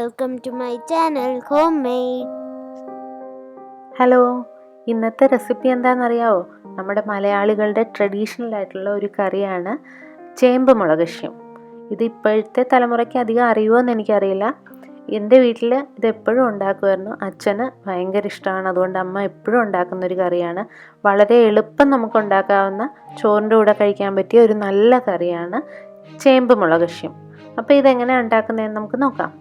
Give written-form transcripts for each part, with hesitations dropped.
welcome to my channel Homemade. Hello, ഇന്നത്തെ recipe എന്താണെന്നറിയാവോ? നമ്മുടെ മലയാളികളുടെ ട്രഡീഷണൽ ആയിട്ടുള്ള ഒരു കറിയാണ് ചേമ്പ് മുളകശ്യം. ഇത് ഇപ്പോഴത്തെ തലമുറയ്ക്ക് അധികം അറിയുമോ എന്ന് എനിക്കറിയില്ല. എൻ്റെ വീട്ടിൽ ഇത് എപ്പോഴും ഉണ്ടാക്കുമായിരുന്നു. അച്ഛന് ഭയങ്കര ഇഷ്ടമാണ്, അതുകൊണ്ട് അമ്മ എപ്പോഴും ഉണ്ടാക്കുന്നൊരു കറിയാണ്. വളരെ എളുപ്പം നമുക്ക് ഉണ്ടാക്കാവുന്ന, ചോറിൻ്റെ കൂടെ കഴിക്കാൻ പറ്റിയ ഒരു നല്ല കറിയാണ് ചേമ്പ് മുളകശ്യം. അപ്പോൾ ഇതെങ്ങനെയാണ് ഉണ്ടാക്കുന്നതെന്ന് നമുക്ക് നോക്കാം.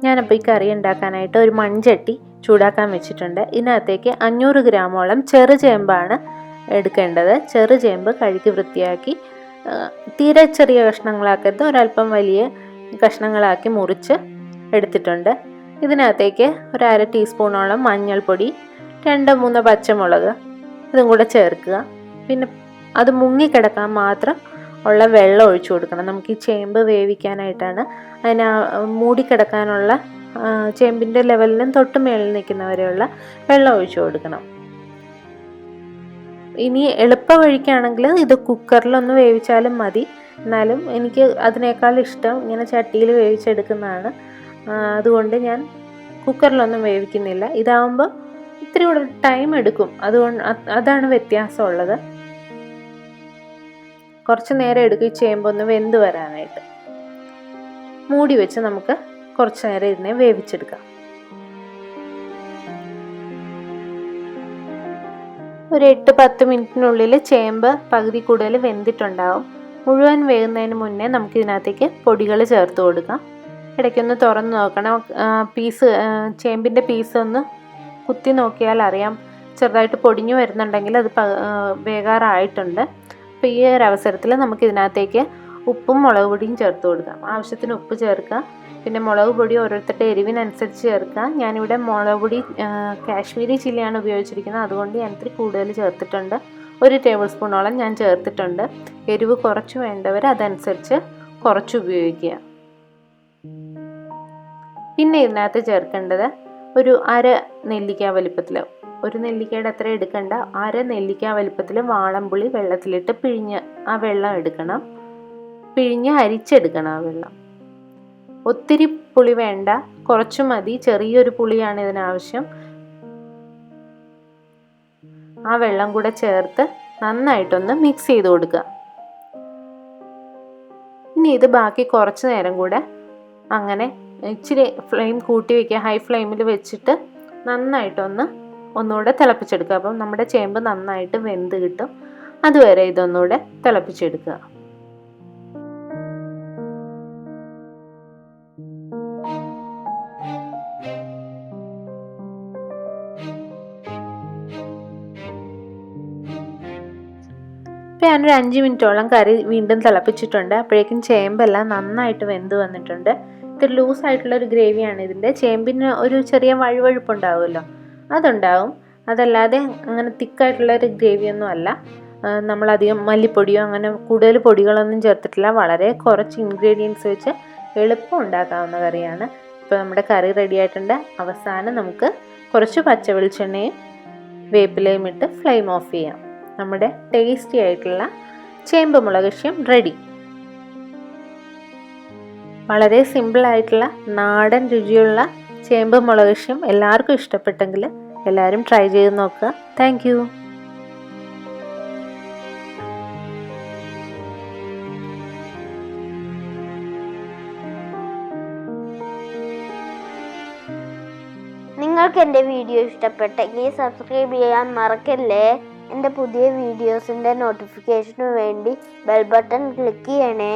ഞാനപ്പോൾ ഈ കറി ഉണ്ടാക്കാനായിട്ട് ഒരു മൺചട്ടി ചൂടാക്കാൻ വെച്ചിട്ടുണ്ട്. ഇതിനകത്തേക്ക് 500 ഗ്രാമോളം ചെറുചേമ്പാണ് എടുക്കേണ്ടത്. ചെറുചേമ്പ് കഴുകി വൃത്തിയാക്കി തീരെ ചെറിയ കഷ്ണങ്ങളാക്കരുത്, ഒരല്പം വലിയ കഷ്ണങ്ങളാക്കി മുറിച്ച് എടുത്തിട്ടുണ്ട്. ഇതിനകത്തേക്ക് ഒരു 1/2 ടീസ്പൂണോളം മഞ്ഞൾപ്പൊടി, 2-3 പച്ചമുളക് ഇതും കൂടെ ചേർക്കുക. പിന്നെ അത് മുങ്ങിക്കിടക്കാൻ മാത്രം ഉള്ള വെള്ളം ഒഴിച്ചു കൊടുക്കണം. നമുക്ക് ഈ ചേമ്പ് വേവിക്കാനായിട്ടാണ്. അതിന് മൂടിക്കിടക്കാനുള്ള ചേമ്പിൻ്റെ ലെവലിനും തൊട്ട് മേളിൽ നിൽക്കുന്നവരെയുള്ള വെള്ളം ഒഴിച്ചു കൊടുക്കണം. ഇനി എളുപ്പ വഴിക്കാണെങ്കിൽ ഇത് കുക്കറിലൊന്ന് വേവിച്ചാലും മതി. എന്നാലും എനിക്ക് അതിനേക്കാൾ ഇഷ്ടം ഇങ്ങനെ ചട്ടിയിൽ വേവിച്ചെടുക്കുന്നതാണ്. അതുകൊണ്ട് ഞാൻ കുക്കറിലൊന്നും വേവിക്കുന്നില്ല. ഇതാവുമ്പോൾ ഇത്തിരി കൂടെ ടൈം എടുക്കും, അതാണ് വ്യത്യാസമുള്ളത്. കുറച്ച് നേരം എടുക്കും ഈ ചേമ്പൊന്ന് വെന്ത് വരാനായിട്ട്. മൂടി വെച്ച് നമുക്ക് കുറച്ച് നേരം ഇതിനെ വേവിച്ചെടുക്കാം. ഒരു 8-10 മിനിറ്റിനുള്ളിൽ ചേമ്പ് പകുതി കൂടുതൽ വെന്തിട്ടുണ്ടാവും. മുഴുവൻ വേകുന്നതിന് മുന്നേ നമുക്ക് ഇതിനകത്തേക്ക് പൊടികൾ ചേർത്ത് കൊടുക്കാം. ഇടയ്ക്കൊന്ന് തുറന്ന് നോക്കണം. ചേമ്പിൻ്റെ പീസ് ഒന്ന് കുത്തി നോക്കിയാൽ അറിയാം, ചെറുതായിട്ട് പൊടിഞ്ഞു വരുന്നുണ്ടെങ്കിൽ അത് വേകാറായിട്ടുണ്ട്. അപ്പോൾ ഈ ഒരു അവസരത്തിൽ നമുക്ക് ഇതിനകത്തേക്ക് ഉപ്പും മുളക് പൊടിയും ചേർത്ത് കൊടുക്കാം. ആവശ്യത്തിന് ഉപ്പ് ചേർക്കുക. പിന്നെ മുളക് പൊടി ഓരോരുത്തരുടെ എരിവിനനുസരിച്ച് ചേർക്കുക. ഞാനിവിടെ മുളക് പൊടി കാശ്മീരി ചില്ലിയാണ് ഉപയോഗിച്ചിരിക്കുന്നത്, അതുകൊണ്ട് ഞാൻ ഇത്തിരി കൂടുതൽ ചേർത്തിട്ടുണ്ട്. 1 ടേബിൾ സ്പൂണോളം ഞാൻ ചേർത്തിട്ടുണ്ട്. എരിവ് കുറച്ച് വേണ്ടവർ അതനുസരിച്ച് കുറച്ച് ഉപയോഗിക്കുക. പിന്നെ ഇതിനകത്ത് ചേർക്കേണ്ടത് ഒരു 1/2 നെല്ലിക്ക വലിപ്പത്തിൽ, ഒരു നെല്ലിക്കയുടെ അത്ര എടുക്കണ്ട, 1/2 നെല്ലിക്ക വലിപ്പത്തിൽ വാളംപുളി വെള്ളത്തിലിട്ട് പിഴിഞ്ഞ് ആ വെള്ളം എടുക്കണം. പിഴിഞ്ഞ് അരിച്ചെടുക്കണം ആ വെള്ളം. ഒത്തിരി പുളി വേണ്ട, കുറച്ച് മതി. ചെറിയൊരു പുളിയാണ് ഇതിനാവശ്യം. ആ വെള്ളം കൂടെ ചേർത്ത് നന്നായിട്ടൊന്ന് മിക്സ് ചെയ്ത് കൊടുക്കുക. ഇനി ഇത് ബാക്കി കുറച്ച് നേരം കൂടെ അങ്ങനെ ഇച്ചിരി ഫ്ലെയിം കൂട്ടി വയ്ക്കുക. ഹൈ ഫ്ലെയിമിൽ വെച്ചിട്ട് ഒന്നുകൂടെ തിളപ്പിച്ചെടുക്കുക. അപ്പം നമ്മുടെ ചേമ്പ് നന്നായിട്ട് വെന്ത് കിട്ടും. അതുവരെ ഇതൊന്നുകൂടെ തിളപ്പിച്ചെടുക്കുക. ഇപ്പം ഞാനൊരു 5 മിനിറ്റോളം കറി വീണ്ടും തിളപ്പിച്ചിട്ടുണ്ട്. അപ്പോഴേക്കും ചേമ്പെല്ലാം നന്നായിട്ട് വെന്ത് വന്നിട്ടുണ്ട്. ഇത് ലൂസായിട്ടുള്ളൊരു ഗ്രേവിയാണ് ഇതിൻ്റെ. ചേമ്പിന് ഒരു ചെറിയ വഴുവഴുപ്പുണ്ടാവുമല്ലോ, അതുണ്ടാവും. അതല്ലാതെ അങ്ങനെ തിക്കായിട്ടുള്ളൊരു ഗ്രേവിയൊന്നും അല്ല. നമ്മളധികം മല്ലിപ്പൊടിയോ അങ്ങനെ കൂടുതൽ പൊടികളൊന്നും ചേർത്തിട്ടില്ല. വളരെ കുറച്ച് ഇൻഗ്രീഡിയൻസ് വെച്ച് എളുപ്പം ഉണ്ടാക്കാവുന്ന കറിയാണ്. ഇപ്പോൾ നമ്മുടെ കറി റെഡി ആയിട്ടുണ്ട്. അവസാനം നമുക്ക് കുറച്ച് പച്ച വെളിച്ചെണ്ണയും വേപ്പിലയും ഇട്ട് ഫ്ലെയിം ഓഫ് ചെയ്യാം. നമ്മുടെ ടേസ്റ്റി ആയിട്ടുള്ള ചേമ്പ് മുളകശ്യം റെഡി. വളരെ സിമ്പിളായിട്ടുള്ള നാടൻ രുചിയുള്ള ചേമ്പ് മുളകശ്യം എല്ലാവർക്കും ഇഷ്ടപ്പെട്ടെങ്കിൽ എല്ലാവരും ട്രൈ ചെയ്ത് നോക്കുക. Thank you. നിങ്ങൾക്ക് എൻ്റെ വീഡിയോ ഇഷ്ടപ്പെട്ടെങ്കിൽ സബ്സ്ക്രൈബ് ചെയ്യാൻ മറക്കല്ലേ. എൻ്റെ പുതിയ വീഡിയോസിൻ്റെ നോട്ടിഫിക്കേഷന് വേണ്ടി ബെൽ ബട്ടൺ ക്ലിക്ക് ചെയ്യണേ.